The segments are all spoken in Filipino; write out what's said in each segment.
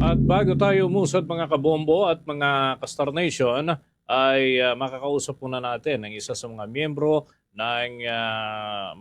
At bago tayo umusad mga kabombo at mga Kastar Nation, ay makakausap muna natin ang isa sa mga miyembro ng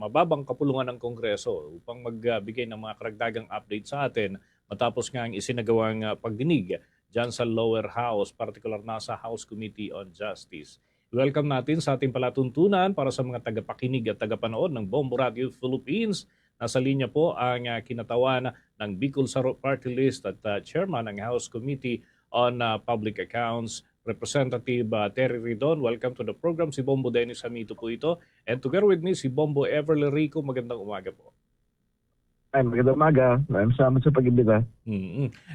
mababang kapulungan ng Kongreso upang magbigay ng mga karagdagang update sa atin matapos nga ang isinagawang pagdinig dyan sa lower house, particular na sa House Committee on Justice. Welcome natin sa ating palatuntunan para sa mga tagapakinig at tagapanood ng Bombo Radio Philippines. Nasa linya po ang kinatawan ng Bicol Saro Party List at Chairman ng House Committee on Public Accounts, Representative Terry Ridon. Welcome to the program. Si Bombo Dennis Hamito po ito. And together with me, si Bombo Everly Rico. Magandang umaga po. Ay, magandang umaga. Maraming salamat sa pag-imbita.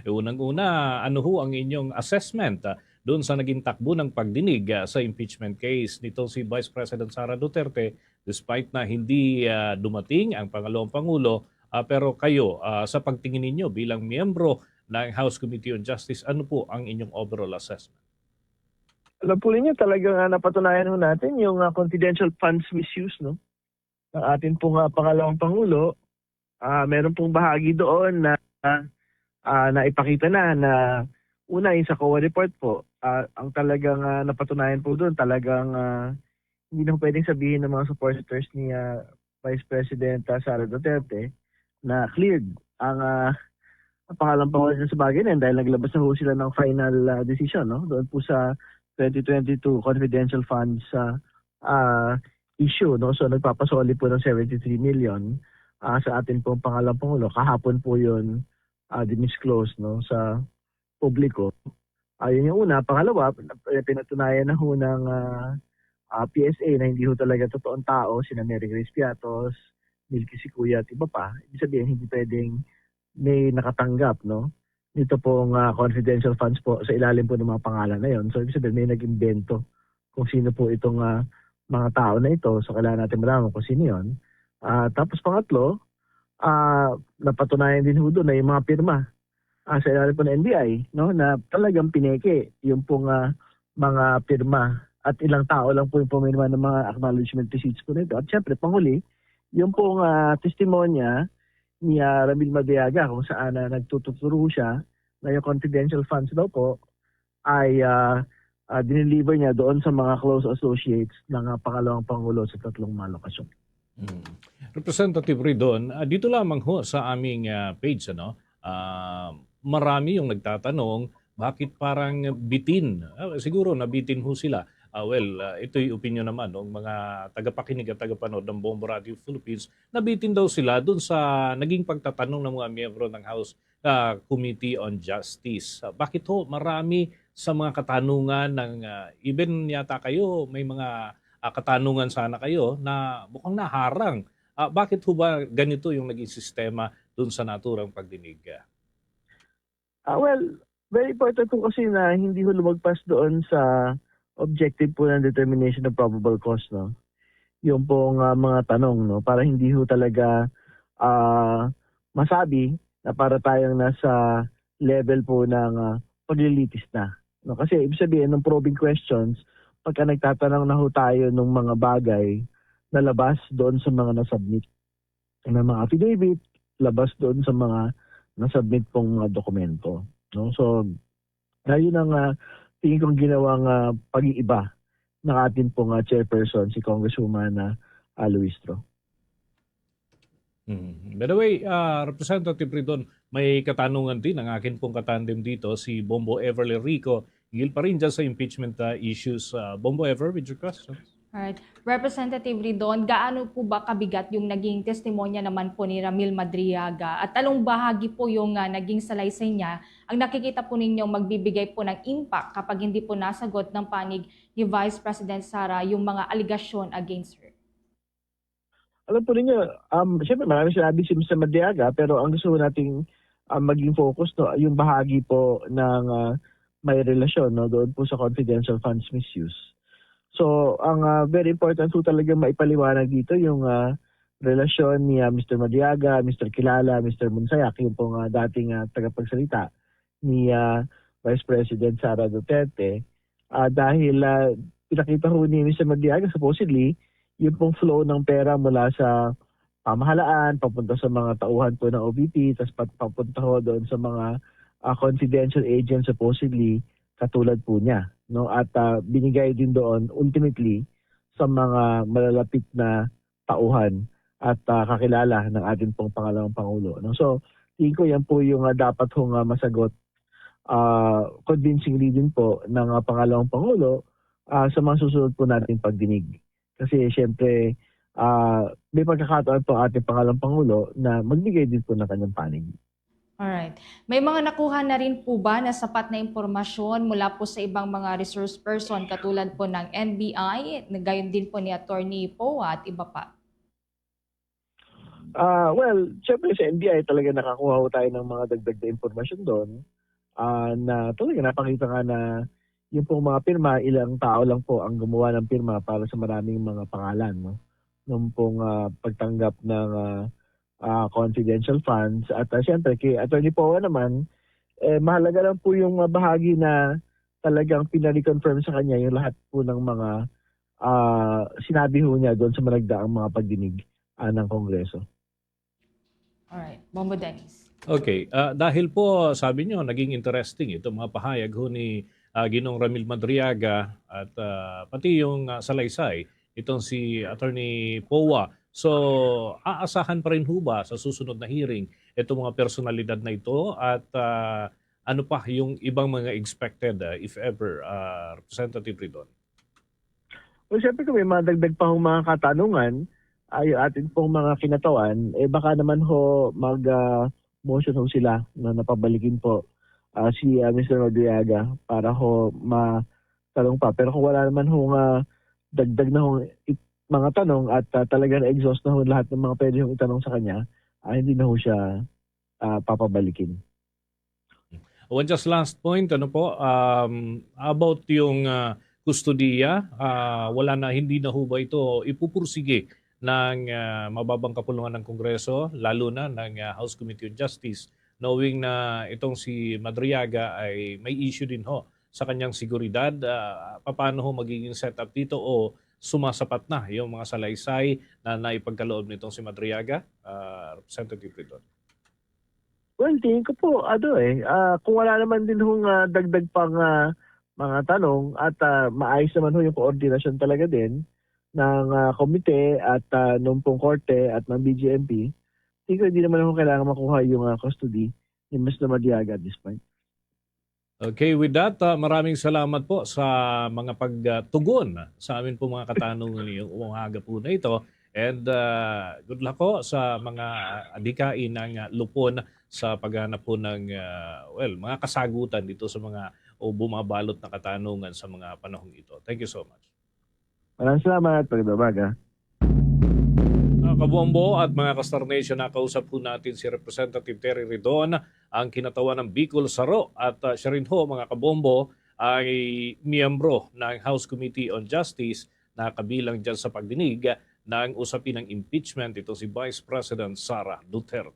Unang-una, ano ho ang inyong assessment doon sa naging takbo ng pagdinig sa impeachment case nito si Vice President Sara Duterte despite na hindi dumating ang pangalawang Pangulo, pero kayo sa pagtingin ninyo bilang miyembro ng House Committee on Justice, ano po ang inyong overall assessment? Alam po ninyo, talagang napatunayan ho natin yung confidential funds misuse, no? Ng atin pong pangalawang Pangulo. Meron pong bahagi doon na naipakita na una yung sa COA report po, ang talagang napatunayan po doon, talagang hindi na pwedeng sabihin ng mga supporters ni Vice President Sara Duterte na cleared ang pangalang Pangulo sa bagay na dahil naglabas na ho sila ng final decision, no? Doon po sa 2022 confidential funds issue, no? So nagpapasoli po ng 73 million sa atin pong pangalang Pangulo. Kahapon po yun dinisclose, no, sa publiko. Yun yung una. Pangalawa, pinatunayan na ho ng PSA na hindi ho talaga totoong tao, sina Mary Grace Piatos, Milky Sikuya at iba pa. Ibig sabihin, hindi pwedeng may nakatanggap, no, nito pong confidential funds po sa ilalim po ng mga pangalan na yon. So ibig sabihin, may nag-imbento kung sino po itong mga tao na ito. So kailangan natin malaman kung sino yon. Tapos pangatlo, napatunayan din ho doon na yung mga pirma sa ilalim po ng NBI, no, na talagang pineke yung pong mga pirma at ilang tao lang po yung pumirma ng mga acknowledgement receipts po nito. At syempre, panghuli, yung pong testimonya ni Ramil Madriaga kung saan nagtuturo siya na yung confidential funds daw po ay dineliver niya doon sa mga close associates ng pangalawang Pangulo sa tatlong mga lokasyon. Representative Ridon, dito lamang ho sa aming page, marami yung nagtatanong bakit parang bitin. Siguro nabitin ho sila. Ito'y opinion naman ng mga tagapakinig at tagapanood ng Bombo Radio Philippines. Nabitin daw sila dun sa naging pagtatanong ng mga miyembro ng House Committee on Justice. Bakit ho marami sa mga katanungan ng even yata kayo may mga katanungan sana kayo na mukhang naharang. Bakit ho ba ganito yung naging sistema dun sa naturang pagdinig? Very important po kasi na hindi ho lumagpas doon sa objective po ng determination of probable cause, no? Yung pong mga tanong, no? Para hindi ho talaga masabi na para tayong nasa level po ng paglilitis na. No? Kasi ibig sabihin ng probing questions, pagka nagtatanong na ho tayo ng mga bagay na labas doon sa mga nasubmit ng mga affidavit, labas doon sa mga nasubmit pong dokumento. No? So, yun ang tingin kong ginawang pag-iiba ng ating pong chairperson, si Congresswoman Luistro. By the way, Representative Ridon, may katanungan din ang akin pong katandem dito, si Bombo Everly Rico. Hingil pa rin dyan sa impeachment issues. Bombo Ever, with your questions? Alright. Representative Ridon, gaano po ba kabigat yung naging testimonya naman po ni Ramil Madriaga? At anong bahagi po yung naging salaysay niya ang nakikita po ninyong magbibigay po ng impact kapag hindi po nasagot ng panig ni Vice President Sara yung mga aligasyon against her? Alam po ninyo, siyempre marami sinabi si Mr. Madriaga, pero ang gusto nating maging focus, no, yung bahagi po ng may relasyon, no, doon po sa confidential funds misuse. So, ang very important po talaga maipaliwanag dito yung relasyon ni Mr. Madriaga, Mr. Kilala, Mr. Monsayak, yung pong dating tagapagsalita ni Vice President Sara Duterte. Dahil pinakita ho ni Mr. Madriaga supposedly yung pong flow ng pera mula sa pamahalaan, papunta sa mga tauhan po ng OVP, tapos papunta ho doon sa mga confidential agent supposedly katulad po niya, no? At binigay din doon ultimately sa mga malalapit na tauhan at kakilala ng ating pong pangalawang pangulo, no? So tingin ko yan po yung dapat hong masagot convincingly din po ng pangalawang pangulo sa mga susunod po nating pagdinig. Kasi syempre may pagkakataon po ating pangalawang pangulo na magbigay din po ng kanyang panig. Alright. May mga nakuha na rin po ba na sapat na impormasyon mula po sa ibang mga resource person katulad po ng NBI, gayon din po ni Attorney Poa at iba pa? Well, syempre sa NBI talaga nakakuha tayo ng mga dagdag na impormasyon doon na talaga napakita nga na yung pong mga pirma, ilang tao lang po ang gumawa ng pirma para sa maraming mga pangalan, no? Nung pong pagtanggap ng confidential funds. At syempre kay Attorney Poa naman, mahalaga lang po yung bahagi na talagang pinare-confirm sa kanya yung lahat po ng mga sinabi ho niya doon sa managdaang mga pagdinig ng Kongreso. Alright. Bombo Dennis. Okay. Dahil po, sabi nyo, naging interesting itong mga pahayag ho ni Ginoong Ramil Madriaga at pati yung salaysay, itong si Attorney Poa. So, aasahan pa rin ho ba sa susunod na hearing itong mga personalidad na ito at ano pa yung ibang mga expected, if ever, Representative Ridon? Well, syempre kung may mga dagdag pa hong mga katanungan, yung atin pong mga kinatawan, baka naman ho mag-motion ho sila na napabalikin po si Mr. Madriaga para ho matanong pa. Pero kung wala naman ho dagdag na ho mga tanong at talaga na-exhaust na ho lahat ng mga pwede hong itanong sa kanya, hindi na ho siya papabalikin. One just last point, ano po, about yung kustodiya, hindi na ho ba ito ipupursige ng mababang kapulungan ng Kongreso, lalo na ng House Committee on Justice, knowing na itong si Madriaga ay may issue din ho sa kanyang seguridad. Paano ho magiging setup dito o sumasapat na yung mga salaysay na naipagkaloob nitong si Madriaga? Representative Ridon. Well, tingin ko po, kung wala naman din hong dagdag pang mga tanong at maayos naman ho yung koordinasyon talaga din ng komite at nung pong korte at ng BGMP, tingin ko hindi naman ho kailangan makuha yung custody ni Mr. Madriaga at this point. Okay, with that, maraming salamat po sa mga pagtugon sa amin po mga katanungan ngayong umaga po na ito. And good luck po sa mga adhikain ng lupon sa paghanap po ng mga kasagutan dito sa mga bumabalot na katanungan sa mga panahong ito. Thank you so much. Maraming salamat. Pagdabaga. Kabombo at mga ka-Star Nation, nakausap po natin si Representative Terry Ridon, ang kinatawan ng Bicol Saro, at siya rin ho, mga kabombo, ay miyembro ng House Committee on Justice na kabilang dyan sa pagdinig ng usapin ng impeachment ito si Vice President Sara Duterte.